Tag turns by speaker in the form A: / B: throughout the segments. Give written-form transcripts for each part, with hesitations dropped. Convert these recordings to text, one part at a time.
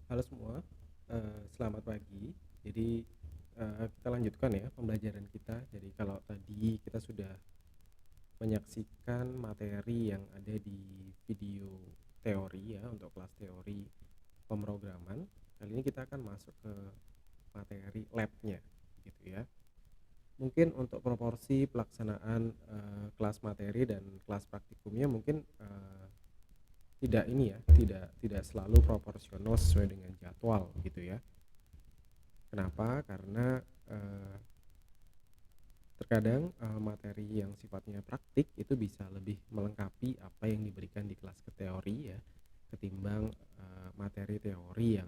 A: Halo semua, selamat pagi. Jadi, kita lanjutkan ya pembelajaran kita. Jadi kalau tadi kita sudah menyaksikan materi yang ada di video teori ya, untuk kelas teori pemrograman, kali ini kita akan masuk ke materi lab-nya, gitu ya. Mungkin untuk proporsi pelaksanaan, kelas materi dan kelas praktikumnya mungkin, tidak ini ya, tidak selalu proporsional sesuai dengan jadwal gitu ya. Kenapa? Karena terkadang materi yang sifatnya praktik itu bisa lebih melengkapi apa yang diberikan di kelas ke teori ya, ketimbang materi teori yang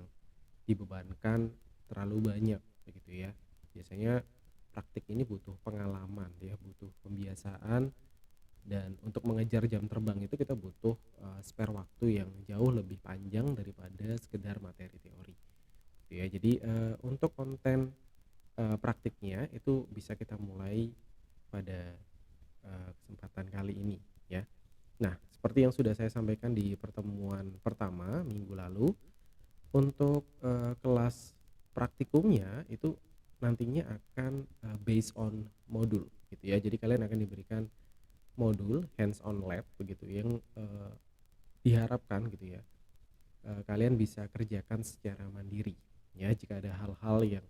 A: dibebankan terlalu banyak begitu ya. Biasanya praktik ini butuh pengalaman ya, butuh pembiasaan, dan untuk mengejar jam terbang itu kita butuh spare waktu yang jauh lebih panjang daripada sekedar materi teori gitu ya. Jadi untuk konten praktiknya itu bisa kita mulai pada kesempatan kali ini ya. Nah, seperti yang sudah saya sampaikan di pertemuan pertama minggu lalu, untuk kelas praktikumnya itu nantinya akan based on modul gitu ya. Jadi kalian akan diberikan modul hands on lab begitu yang diharapkan gitu ya, kalian bisa kerjakan secara mandiri ya. Jika ada hal-hal yang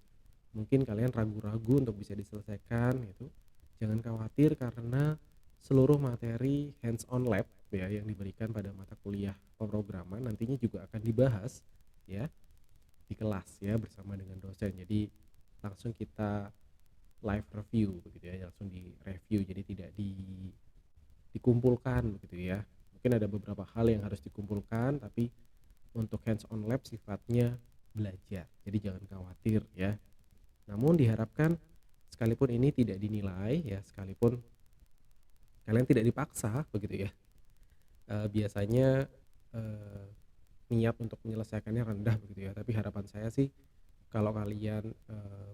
A: mungkin kalian ragu-ragu untuk bisa diselesaikan gitu, jangan khawatir karena seluruh materi hands on lab ya yang diberikan pada mata kuliah pemrograman nantinya juga akan dibahas ya di kelas ya bersama dengan dosen. Jadi langsung kita live review begitu ya, langsung di review, jadi tidak dikumpulkan begitu ya. Mungkin ada beberapa hal yang harus dikumpulkan, tapi untuk hands on lab sifatnya belajar. Jadi jangan khawatir ya. Namun diharapkan sekalipun ini tidak dinilai ya, sekalipun kalian tidak dipaksa begitu ya. Biasanya eh, niat untuk menyelesaikannya rendah begitu ya. Tapi harapan saya sih kalau kalian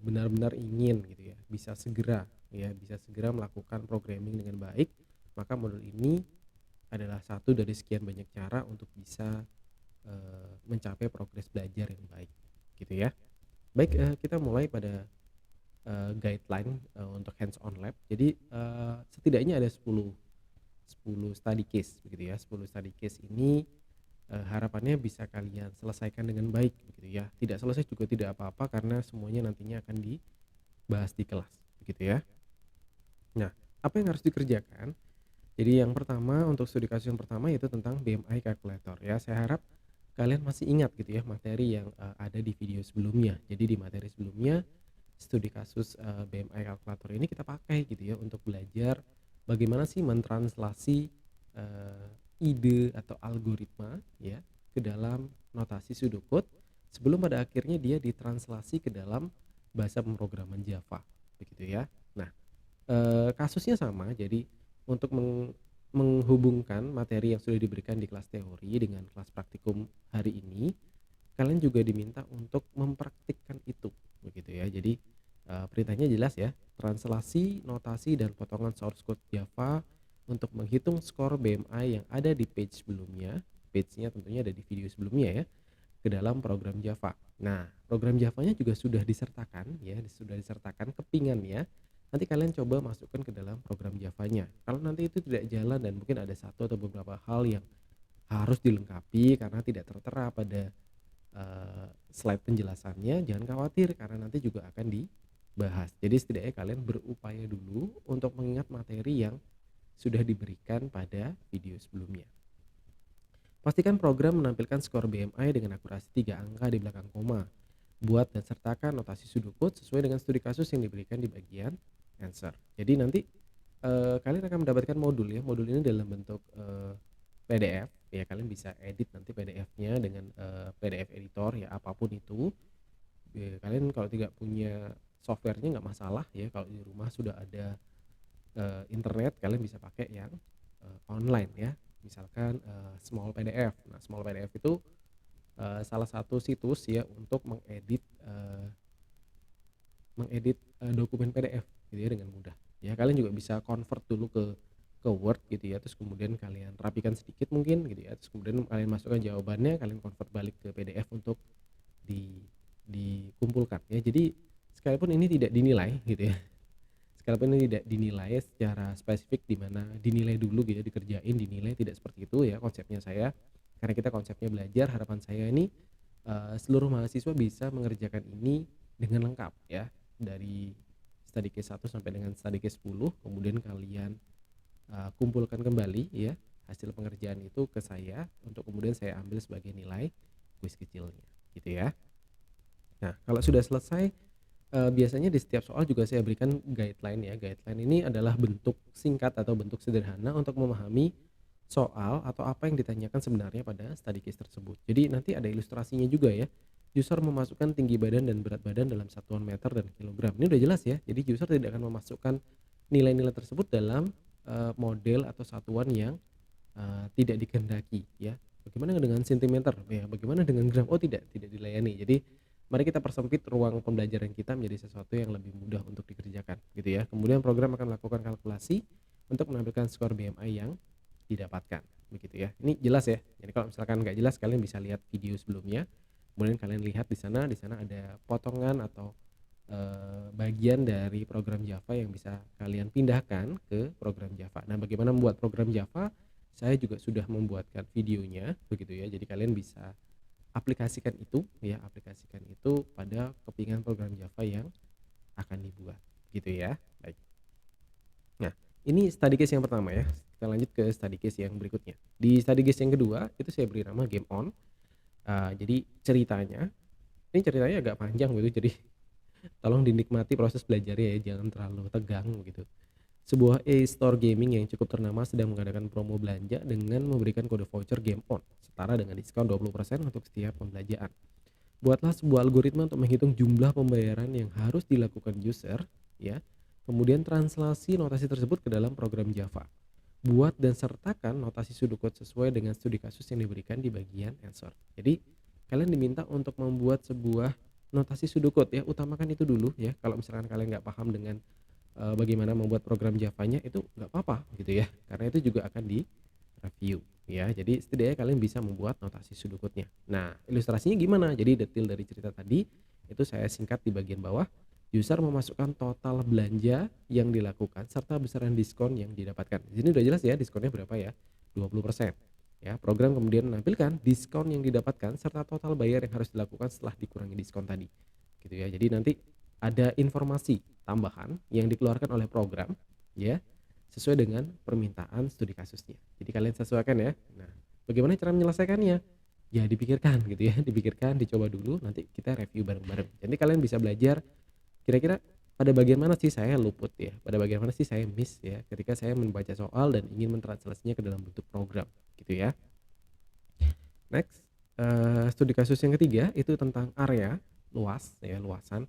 A: benar-benar ingin gitu ya, bisa segera melakukan programming dengan baik, maka modul ini adalah satu dari sekian banyak cara untuk bisa mencapai progres belajar yang baik gitu ya. Baik, kita mulai pada guideline untuk hands on lab. Jadi setidaknya ada 10 study case begitu ya. 10 study case ini harapannya bisa kalian selesaikan dengan baik begitu ya. Tidak selesai juga tidak apa-apa karena semuanya nantinya akan dibahas di kelas begitu ya. Nah, apa yang harus dikerjakan? Jadi yang pertama untuk studi kasus yang pertama yaitu tentang BMI calculator ya. Saya harap kalian masih ingat gitu ya materi yang ada di video sebelumnya. Jadi di materi sebelumnya studi kasus BMI calculator ini kita pakai gitu ya untuk belajar bagaimana sih mentranslasi ide atau algoritma ya ke dalam notasi pseudocode sebelum pada akhirnya dia ditranslasi ke dalam bahasa pemrograman Java begitu ya. Nah, kasusnya sama. Jadi untuk menghubungkan materi yang sudah diberikan di kelas teori dengan kelas praktikum hari ini, kalian juga diminta untuk mempraktikkan itu begitu ya. Jadi perintahnya jelas ya, translasi, notasi dan potongan source code Java untuk menghitung skor BMI yang ada di page sebelumnya. Page-nya tentunya ada di video sebelumnya ya, ke dalam program Java. Nah, program Javanya juga sudah disertakan ya, sudah disertakan kepingannya. Nanti kalian coba masukkan ke dalam program Javanya. Kalau nanti itu tidak jalan dan mungkin ada satu atau beberapa hal yang harus dilengkapi karena tidak tertera pada slide penjelasannya, jangan khawatir karena nanti juga akan dibahas. Jadi setidaknya kalian berupaya dulu untuk mengingat materi yang sudah diberikan pada video sebelumnya. Pastikan program menampilkan skor BMI dengan akurasi 3 angka di belakang koma. Buat dan sertakan notasi pseudocode sesuai dengan studi kasus yang diberikan di bagian answer. Jadi nanti kalian akan mendapatkan modul ya. Modul ini dalam bentuk PDF ya, kalian bisa edit nanti PDF-nya dengan PDF editor ya, apapun itu. Kalian kalau tidak punya softwarenya nggak masalah ya, kalau di rumah sudah ada internet kalian bisa pakai yang online ya, misalkan Small PDF. Nah, Small PDF itu salah satu situs ya untuk mengedit dokumen PDF gitu ya dengan mudah ya. Kalian juga bisa convert dulu ke Word gitu ya, terus kemudian kalian rapikan sedikit mungkin gitu ya, terus kemudian kalian masukkan jawabannya, kalian convert balik ke PDF untuk dikumpulkan ya. Jadi sekalipun ini tidak dinilai gitu ya, sekalipun ini tidak dinilai secara spesifik di mana dinilai dulu gitu ya, dikerjain dinilai, tidak seperti itu ya konsepnya saya. Karena kita konsepnya belajar, harapan saya ini seluruh mahasiswa bisa mengerjakan ini dengan lengkap ya, dari study case 1 sampai dengan study case 10, kemudian kalian kumpulkan kembali ya hasil pengerjaan itu ke saya untuk kemudian saya ambil sebagai nilai kuis kecilnya gitu ya. Nah, kalau sudah selesai, biasanya di setiap soal juga saya berikan guideline ya. Guideline ini adalah bentuk singkat atau bentuk sederhana untuk memahami soal atau apa yang ditanyakan sebenarnya pada study case tersebut. Jadi nanti ada ilustrasinya juga ya. User memasukkan tinggi badan dan berat badan dalam satuan meter dan kilogram. Ini udah jelas ya. Jadi user tidak akan memasukkan nilai-nilai tersebut dalam model atau satuan yang tidak dikehendaki ya. Bagaimana dengan sentimeter? Ya, bagaimana dengan gram? Oh tidak dilayani. Jadi mari kita persempit ruang pembelajaran kita menjadi sesuatu yang lebih mudah untuk dikerjakan gitu ya. Kemudian program akan melakukan kalkulasi untuk menampilkan skor BMI yang didapatkan begitu ya. Ini jelas ya. Jadi kalau misalkan nggak jelas kalian bisa lihat video sebelumnya. Kemudian kalian lihat di sana ada potongan atau bagian dari program Java yang bisa kalian pindahkan ke program Java. Nah, bagaimana membuat program Java? Saya juga sudah membuatkan videonya begitu ya. Jadi kalian bisa aplikasikan itu ya, aplikasikan itu pada kepingan program Java yang akan dibuat gitu ya. Baik. Nah, ini study case yang pertama ya. Kita lanjut ke study case yang berikutnya. Di study case yang kedua itu saya beri nama game on. Jadi ini ceritanya agak panjang gitu. Jadi tolong dinikmati proses belajarnya ya, jangan terlalu tegang gitu. Sebuah e-store gaming yang cukup ternama sedang mengadakan promo belanja dengan memberikan kode voucher game on setara dengan diskon 20% untuk setiap pembelanjaan. Buatlah sebuah algoritma untuk menghitung jumlah pembayaran yang harus dilakukan user ya. Kemudian translasi notasi tersebut ke dalam program Java. Buat dan sertakan notasi pseudocode sesuai dengan studi kasus yang diberikan di bagian answer. Jadi kalian diminta untuk membuat sebuah notasi pseudocode ya, utamakan itu dulu ya. Kalau misalkan kalian nggak paham dengan bagaimana membuat program Javanya itu nggak apa-apa gitu ya, karena itu juga akan di review ya. Jadi setidaknya kalian bisa membuat notasi pseudocode-nya. Nah, ilustrasinya gimana? Jadi detail dari cerita tadi itu saya singkat di bagian bawah. User memasukkan total belanja yang dilakukan serta besaran diskon yang didapatkan. Di sini udah jelas ya diskonnya berapa ya, 20%. Ya, program kemudian menampilkan diskon yang didapatkan serta total bayar yang harus dilakukan setelah dikurangi diskon tadi. Gitu ya. Jadi nanti ada informasi tambahan yang dikeluarkan oleh program ya, sesuai dengan permintaan studi kasusnya. Jadi kalian sesuaikan ya. Nah, bagaimana cara menyelesaikannya? Ya dipikirkan gitu ya, dipikirkan, dicoba dulu, nanti kita review bareng-bareng. Jadi kalian bisa belajar kira-kira pada bagian mana sih saya luput ya, pada bagian mana sih saya miss ya ketika saya membaca soal dan ingin mentranslasinya ke dalam bentuk program gitu ya. Next, studi kasus yang ketiga itu tentang area luas ya, luasan.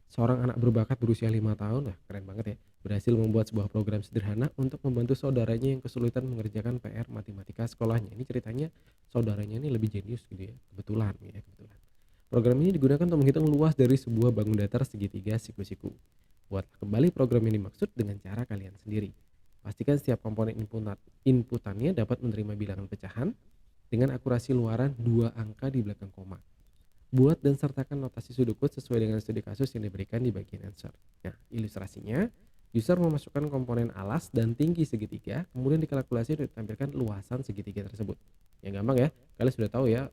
A: Seorang anak berbakat berusia 5 tahun, wah keren banget ya, berhasil membuat sebuah program sederhana untuk membantu saudaranya yang kesulitan mengerjakan PR matematika sekolahnya. Ini ceritanya saudaranya ini lebih jenius gitu ya, kebetulan ya, kebetulan. Program ini digunakan untuk menghitung luas dari sebuah bangun datar segitiga siku-siku. Buat kembali program yang dimaksud dengan cara kalian sendiri. Pastikan setiap komponen inputannya dapat menerima bilangan pecahan dengan akurasi luaran 2 angka di belakang koma. Buat dan sertakan notasi pseudocode sesuai dengan studi kasus yang diberikan di bagian answer. Nah, ilustrasinya, user memasukkan komponen alas dan tinggi segitiga, kemudian dikalkulasi dan ditampilkan luasan segitiga tersebut. Ya gampang ya, kalian sudah tahu ya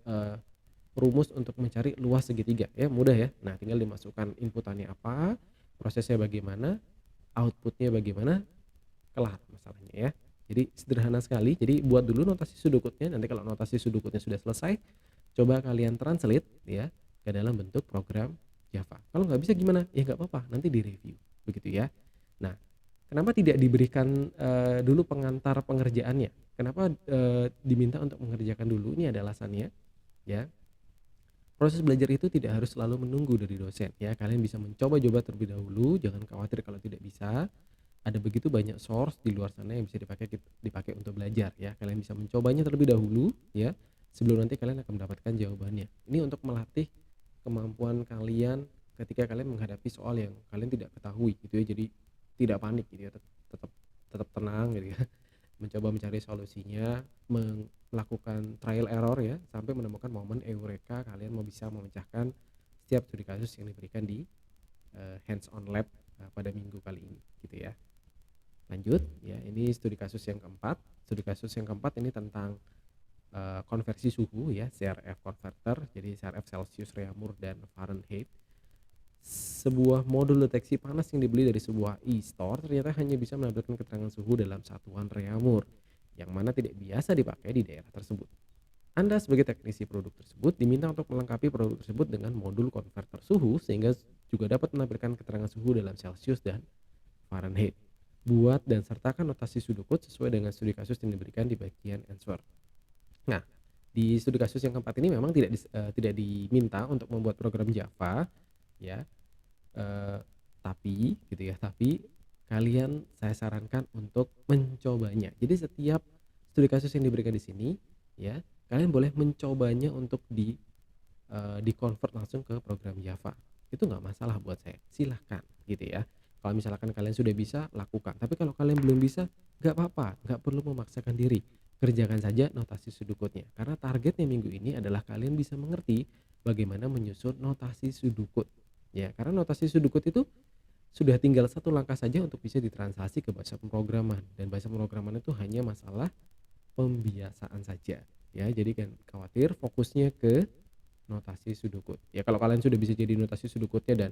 A: rumus untuk mencari luas segitiga ya, mudah ya. Nah, tinggal dimasukkan inputannya apa, prosesnya bagaimana, outputnya bagaimana, kelar masalahnya ya. Jadi sederhana sekali. Jadi buat dulu notasi pseudocode-nya, nanti kalau notasi pseudocode-nya sudah selesai, coba kalian translate ya ke dalam bentuk program Java. Kalau nggak bisa gimana? Ya nggak apa-apa, nanti direview begitu ya. Nah, kenapa tidak diberikan dulu pengantar pengerjaannya? Kenapa diminta untuk mengerjakan dulu? Ini ada alasannya ya. Proses belajar itu tidak harus selalu menunggu dari dosen ya. Kalian bisa mencoba-coba terlebih dahulu, jangan khawatir kalau tidak bisa. Ada begitu banyak source di luar sana yang bisa dipakai untuk belajar ya. Kalian bisa mencobanya terlebih dahulu ya, sebelum nanti kalian akan mendapatkan jawabannya. Ini untuk melatih kemampuan kalian ketika kalian menghadapi soal yang kalian tidak ketahui gitu ya. Jadi tidak panik gitu ya, tetap tenang gitu ya. Mencoba mencari solusinya, melakukan trial error ya, sampai menemukan momen eureka kalian mau bisa memecahkan setiap studi kasus yang diberikan di hands on lab pada minggu kali ini gitu ya. Lanjut ya, ini studi kasus yang keempat. Studi kasus yang keempat ini tentang konversi suhu ya, CRF converter. Jadi CRF Celsius, Reaumur dan Fahrenheit. Sebuah modul deteksi panas yang dibeli dari sebuah e-store ternyata hanya bisa menampilkan keterangan suhu dalam satuan Reaumur, yang mana tidak biasa dipakai di daerah tersebut. Anda sebagai teknisi produk tersebut diminta untuk melengkapi produk tersebut dengan modul konverter suhu sehingga juga dapat menampilkan keterangan suhu dalam Celsius dan Fahrenheit. Buat dan sertakan notasi sudokode sesuai dengan studi kasus yang diberikan di bagian answer. Nah, di studi kasus yang keempat ini memang tidak diminta untuk membuat program Java ya, tapi gitu ya, tapi kalian saya sarankan untuk mencobanya. Jadi setiap studi kasus yang diberikan di sini ya, kalian boleh mencobanya untuk di convert langsung ke program Java. Itu nggak masalah buat saya, silahkan gitu ya. Kalau misalkan kalian sudah bisa, lakukan. Tapi kalau kalian belum bisa, nggak apa-apa, nggak perlu memaksakan diri. Kerjakan saja notasi sudokode-nya. Karena targetnya minggu ini adalah kalian bisa mengerti bagaimana menyusun notasi sudokode. Ya, karena notasi sudokode itu sudah tinggal satu langkah saja untuk bisa ditranslasi ke bahasa pemrograman, dan bahasa pemrograman itu hanya masalah pembiasaan saja ya. Jadi kan khawatir, fokusnya ke notasi sudokode ya. Kalau kalian sudah bisa jadi notasi sudokode-nya dan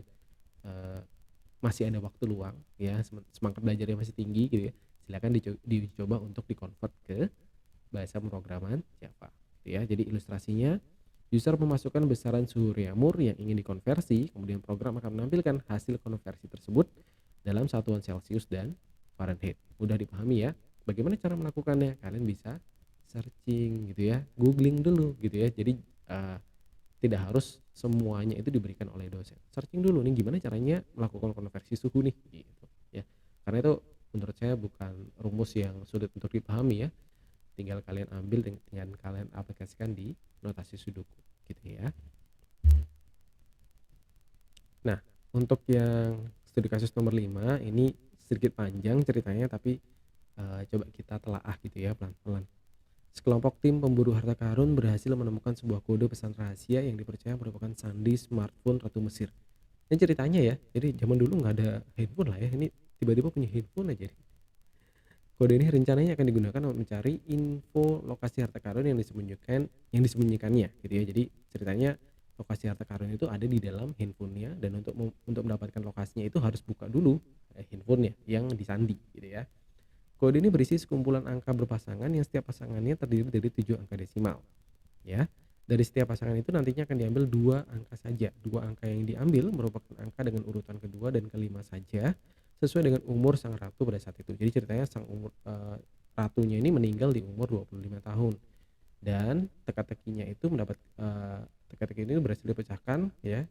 A: masih ada waktu luang ya, semangat belajarnya masih tinggi gitu ya, silakan dicoba untuk dikonvert ke bahasa pemrograman Java gitu ya. Jadi ilustrasinya, user memasukkan besaran suhu Reaumur yang ingin dikonversi, kemudian program akan menampilkan hasil konversi tersebut dalam satuan Celsius dan Fahrenheit. Mudah dipahami ya. Bagaimana cara melakukannya? Kalian bisa searching gitu ya, googling dulu gitu ya. Jadi tidak harus semuanya itu diberikan oleh dosen. Searching dulu nih gimana caranya melakukan konversi suhu nih gitu ya. Karena itu menurut saya bukan rumus yang sulit untuk dipahami ya. Tinggal kalian ambil dengan kalian aplikasikan di notasi sudokode gitu ya. Nah, untuk yang studi kasus nomor 5 ini sedikit panjang ceritanya, tapi coba kita telaah gitu ya pelan-pelan. Sekelompok tim pemburu harta karun berhasil menemukan sebuah kode pesan rahasia yang dipercaya merupakan sandi smartphone Ratu Mesir. Ini ceritanya ya, jadi zaman dulu nggak ada handphone lah ya, ini tiba-tiba punya handphone aja. Kode ini rencananya akan digunakan untuk mencari info lokasi harta karun yang disembunyikannya gitu ya. Jadi ceritanya lokasi harta karun itu ada di dalam handphonenya, dan untuk mendapatkan lokasinya itu harus buka dulu handphonenya yang disandi gitu ya. Kode ini berisi sekumpulan angka berpasangan yang setiap pasangannya terdiri dari 7 angka desimal ya. Dari setiap pasangan itu nantinya akan diambil 2 angka saja. 2 angka yang diambil merupakan angka dengan urutan kedua dan kelima saja, sesuai dengan umur sang ratu pada saat itu. Jadi ceritanya ratunya ini meninggal di umur 25 tahun. Dan teka-tekinya itu teka-teki ini berhasil dipecahkan ya,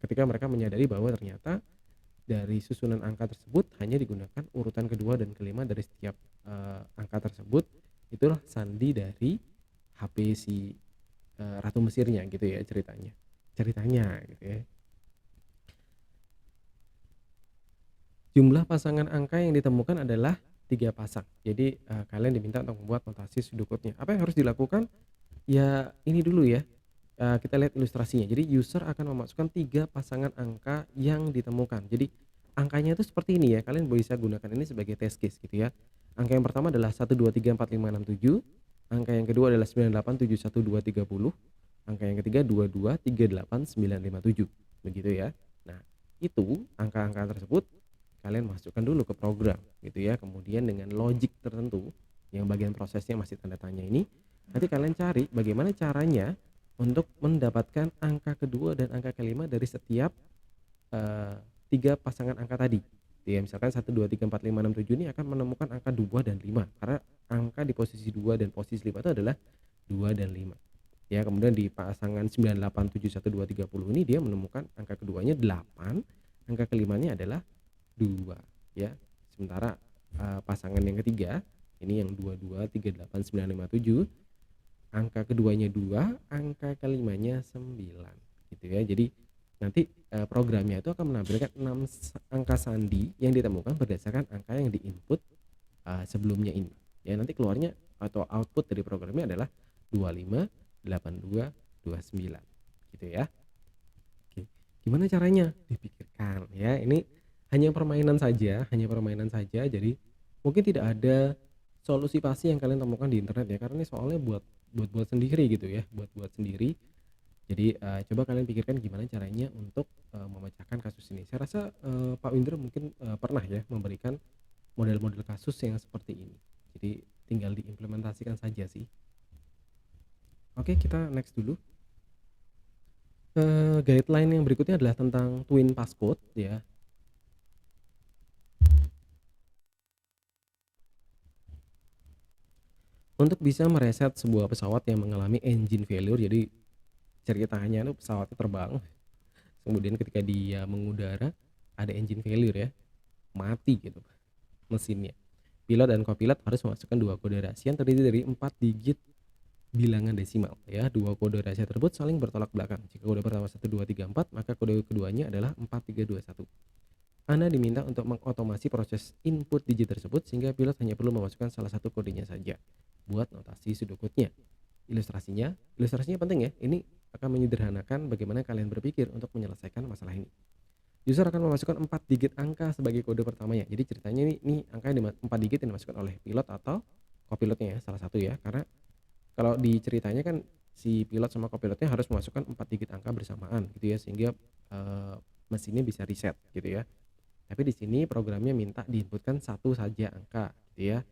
A: ketika mereka menyadari bahwa ternyata dari susunan angka tersebut hanya digunakan urutan kedua dan kelima dari setiap angka tersebut. Itulah sandi dari HP si Ratu Mesirnya gitu ya, ceritanya gitu ya. Jumlah pasangan angka yang ditemukan adalah 3 pasang. Jadi kalian diminta untuk membuat notasi sudokode-nya. Apa yang harus dilakukan? Ya ini dulu ya. Kita lihat ilustrasinya. Jadi user akan memasukkan 3 pasangan angka yang ditemukan. Jadi angkanya itu seperti ini ya. Kalian bisa gunakan ini sebagai test case gitu ya. Angka yang pertama adalah 1234567. Angka yang kedua adalah 9871230. Angka yang ketiga 2238957. Begitu ya. Nah, itu angka-angka tersebut kalian masukkan dulu ke program gitu ya. Kemudian dengan logic tertentu yang bagian prosesnya masih tanda tanya ini, nanti kalian cari bagaimana caranya untuk mendapatkan angka kedua dan angka kelima dari setiap 3 pasangan angka tadi. Ya, misalkan 1 2 3 4 5 6 7 ini akan menemukan angka 2 dan 5 karena angka di posisi 2 dan posisi 5 itu adalah 2 dan 5. Ya, kemudian di pasangan 9871230 ini dia menemukan angka keduanya 8, angka kelimanya adalah 2 ya. Sementara pasangan yang ketiga ini yang 2238957, angka keduanya 2, angka kelimanya 9 gitu ya. Jadi nanti programnya itu akan menampilkan 6 angka sandi yang ditemukan berdasarkan angka yang diinput sebelumnya ini. Ya, nanti keluarnya atau output dari programnya adalah 258229 gitu ya. Oke. Gimana caranya? Dipikirkan ya. Ini hanya permainan saja. Jadi mungkin tidak ada solusi pasti yang kalian temukan di internet ya. Karena ini soalnya buat sendiri gitu ya, buat sendiri. Jadi coba kalian pikirkan gimana caranya untuk memecahkan kasus ini. Saya rasa Pak Windra mungkin pernah ya memberikan model-model kasus yang seperti ini. Jadi tinggal diimplementasikan saja sih. Oke, kita next dulu. Guideline yang berikutnya adalah tentang twin passcode ya. Untuk bisa mereset sebuah pesawat yang mengalami engine failure, jadi ceritanya itu pesawatnya terbang, kemudian ketika dia mengudara ada engine failure ya, mati gitu mesinnya. Pilot dan kopilot harus memasukkan dua kode rahasia yang terdiri dari 4 digit bilangan desimal ya. Dua kode rahasia tersebut saling bertolak belakang. Jika kode pertama 1 2 3 4, maka kode keduanya adalah 4 3 2 1. Anda diminta untuk mengotomasi proses input digit tersebut sehingga pilot hanya perlu memasukkan salah satu kodenya saja buat notasi sudokutnya. Ilustrasinya penting ya. Ini akan menyederhanakan bagaimana kalian berpikir untuk menyelesaikan masalah ini. User akan memasukkan 4 digit angka sebagai kode pertamanya. Jadi ceritanya ini angkanya 4 digit yang dimasukkan oleh pilot atau kopilotnya ya, salah satu ya. Karena kalau diceritanya kan si pilot sama kopilotnya harus memasukkan 4 digit angka bersamaan gitu ya, sehingga mesinnya bisa reset gitu ya. Tapi di sini programnya minta diinputkan satu saja angka gitu ya.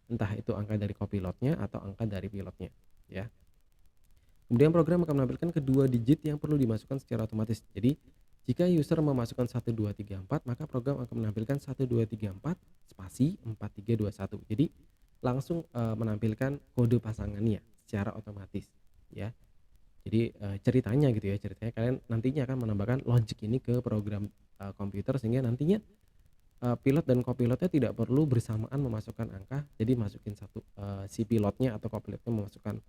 A: Entah itu angka dari kopilotnya atau angka dari pilotnya ya. Kemudian program akan menampilkan kedua digit yang perlu dimasukkan secara otomatis. Jadi jika user memasukkan 1 2 3 4, maka program akan menampilkan 1 2 3 4 spasi 4 3 2 1. Jadi langsung menampilkan kode pasangannya secara otomatis ya. Jadi ceritanya gitu ya, ceritanya kalian nantinya akan menambahkan logic ini ke program komputer sehingga nantinya pilot dan kopilotnya tidak perlu bersamaan memasukkan angka. Jadi masukin si pilotnya atau kopilotnya memasukkan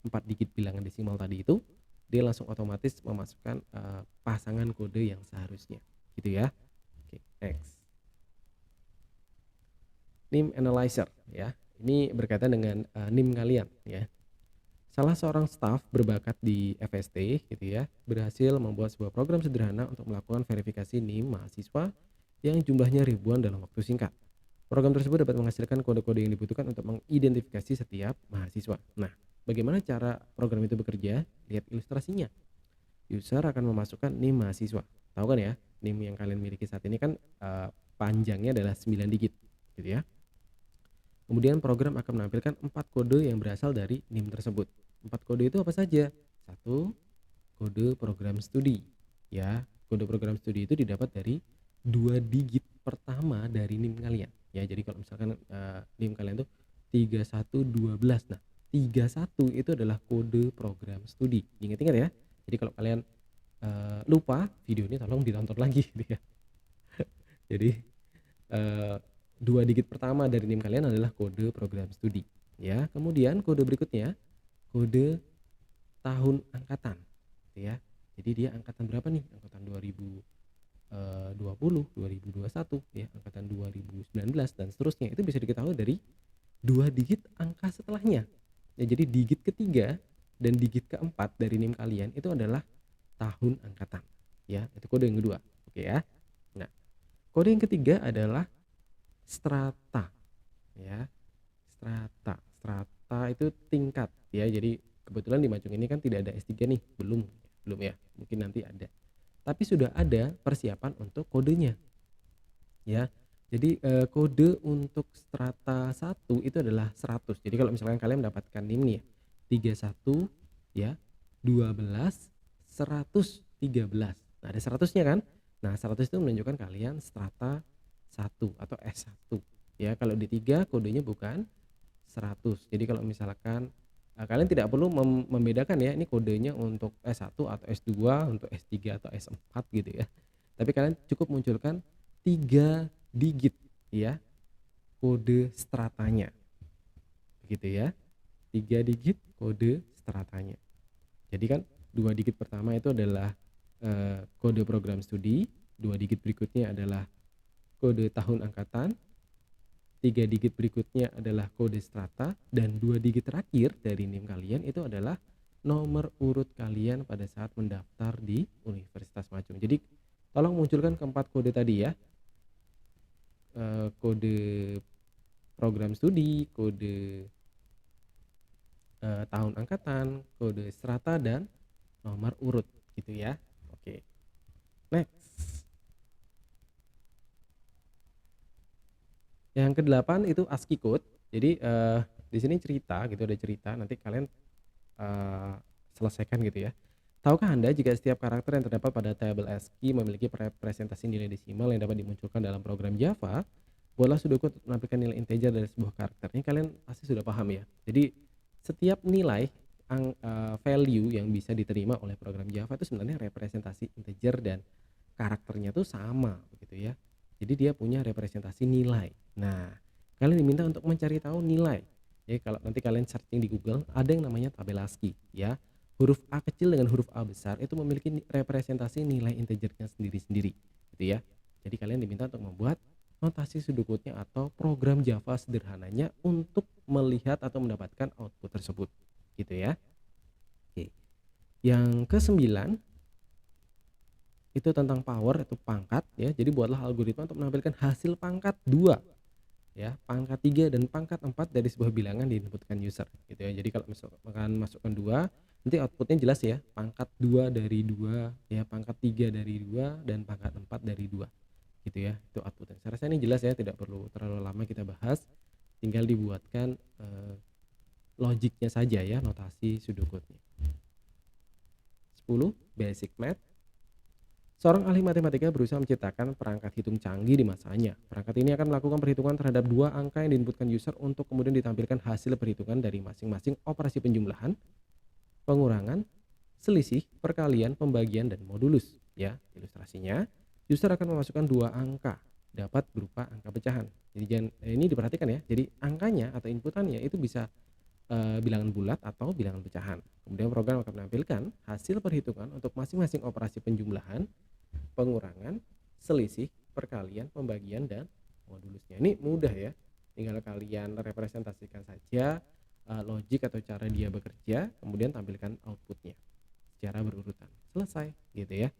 A: 4 digit bilangan desimal tadi itu, dia langsung otomatis memasukkan pasangan kode yang seharusnya gitu ya. Oke, next. NIM analyzer ya. Ini berkaitan dengan NIM kalian ya. Salah seorang staf berbakat di FST gitu ya, berhasil membuat sebuah program sederhana untuk melakukan verifikasi NIM mahasiswa yang jumlahnya ribuan dalam waktu singkat. Program tersebut dapat menghasilkan kode-kode yang dibutuhkan untuk mengidentifikasi setiap mahasiswa. Nah, bagaimana cara program itu bekerja? Lihat ilustrasinya. User akan memasukkan NIM mahasiswa. Tahu kan ya, NIM yang kalian miliki saat ini kan panjangnya adalah 9 digit gitu ya. Kemudian program akan menampilkan 4 kode yang berasal dari NIM tersebut. 4 kode itu apa saja? 1. Kode program studi. Ya, kode program studi itu didapat dari 2 digit pertama dari NIM kalian. Ya, jadi kalau misalkan NIM kalian tuh 3112. Nah, 31 itu adalah kode program studi. Ingat-ingat ya. Jadi kalau kalian lupa, video ini tolong ditonton lagi gitu ya. Jadi 2 digit pertama dari NIM kalian adalah kode program studi ya. Kemudian kode berikutnya kode tahun angkatan ya. Jadi dia angkatan berapa nih? Angkatan 2020, 2021 ya, angkatan 2019 dan seterusnya. Itu bisa diketahui dari 2 digit angka setelahnya. Ya, jadi digit ketiga dan digit keempat dari NIM kalian itu adalah tahun angkatan ya. Itu kode yang kedua. Oke ya. Nah, kode yang ketiga adalah strata ya. Strata itu tingkat ya. Jadi kebetulan di Macung ini kan tidak ada S3 nih, belum ya, mungkin nanti ada, tapi sudah ada persiapan untuk kodenya ya. Jadi kode untuk strata 1 itu adalah 100. Jadi kalau misalkan kalian mendapatkan NIM nih ya, 31 ya, 12 113. Nah, ada 100-nya kan. Nah, 100 itu menunjukkan kalian strata 1 atau S1 ya. Kalau di 3 kodenya bukan 100. Jadi kalau misalkan kalian tidak perlu membedakan ya, ini kodenya untuk S1 atau S2, untuk S3 atau S4 gitu ya. Tapi kalian cukup munculkan 3 digit ya kode stratanya. Begitu ya. 3 digit kode stratanya. Jadi kan 2 digit pertama itu adalah kode program studi, 2 digit berikutnya adalah kode tahun angkatan, 3 digit berikutnya adalah kode strata, dan 2 digit terakhir dari NIM kalian itu adalah nomor urut kalian pada saat mendaftar di Universitas Maju. Jadi tolong munculkan keempat kode tadi ya, kode program studi, kode tahun angkatan, kode strata, dan nomor urut gitu ya. Oke, next. Yang kedelapan itu ASCII code. Jadi di sini cerita gitu, ada cerita, nanti kalian selesaikan gitu ya. Tahukah Anda jika setiap karakter yang terdapat pada tabel ASCII memiliki representasi nilai desimal yang dapat dimunculkan dalam program Java? Buatlah Sudoku untuk menampilkan nilai integer dari sebuah karakter. Ini kalian pasti sudah paham ya. Jadi setiap nilai value yang bisa diterima oleh program Java itu sebenarnya representasi integer dan karakternya tuh sama begitu ya. Jadi dia punya representasi nilai. Nah, kalian diminta untuk mencari tahu nilai. Jadi kalau nanti kalian searching di Google, ada yang namanya tabel ASCII ya. Huruf A kecil dengan huruf A besar itu memiliki representasi nilai integernya sendiri-sendiri gitu ya. Jadi kalian diminta untuk membuat notasi pseudocode-nya atau program Java sederhananya untuk melihat atau mendapatkan output tersebut gitu ya. Oke. Yang kesembilan itu tentang power, itu pangkat ya. Jadi buatlah algoritma untuk menampilkan hasil pangkat 2 ya, pangkat 3 dan pangkat 4 dari sebuah bilangan diinputkan user gitu ya. Jadi kalau misalkan masukkan 2, nanti outputnya jelas ya, pangkat 2 dari 2 ya, pangkat 3 dari 2 dan pangkat 4 dari 2 gitu ya. Itu outputnya. Saya rasa ini jelas ya, tidak perlu terlalu lama kita bahas, tinggal dibuatkan logiknya saja ya, notasi pseudocode-nya. 10. Basic Math. Seorang ahli matematika berusaha menciptakan perangkat hitung canggih di masanya. Perangkat ini akan melakukan perhitungan terhadap dua angka yang diinputkan user untuk kemudian ditampilkan hasil perhitungan dari masing-masing operasi penjumlahan, pengurangan, selisih, perkalian, pembagian, dan modulus. Ya, ilustrasinya, user akan memasukkan dua angka dapat berupa angka pecahan. Jadi ini diperhatikan ya. Jadi angkanya atau inputannya itu bisa bilangan bulat atau bilangan pecahan. Kemudian program akan menampilkan hasil perhitungan untuk masing-masing operasi penjumlahan, pengurangan, selisih, perkalian, pembagian, dan modulusnya. Ini mudah ya, tinggal kalian representasikan saja logik atau cara dia bekerja, kemudian tampilkan outputnya secara berurutan. Selesai gitu ya.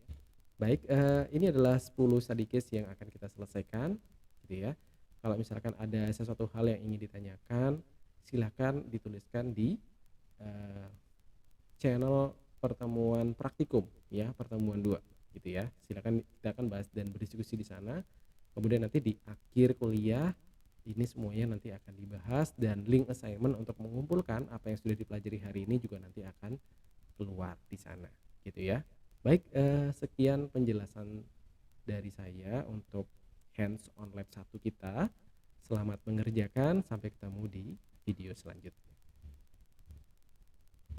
A: Baik, ini adalah 10 study case yang akan kita selesaikan gitu ya. Kalau misalkan ada sesuatu hal yang ingin ditanyakan, silakan dituliskan di channel pertemuan praktikum ya, pertemuan 2 gitu ya. Silakan, kita akan bahas dan berdiskusi di sana. Kemudian nanti di akhir kuliah ini semuanya nanti akan dibahas, dan link assignment untuk mengumpulkan apa yang sudah dipelajari hari ini juga nanti akan keluar di sana gitu ya. Baik, sekian penjelasan dari saya untuk hands on lab 1 kita. Selamat mengerjakan, sampai ketemu di video selanjutnya.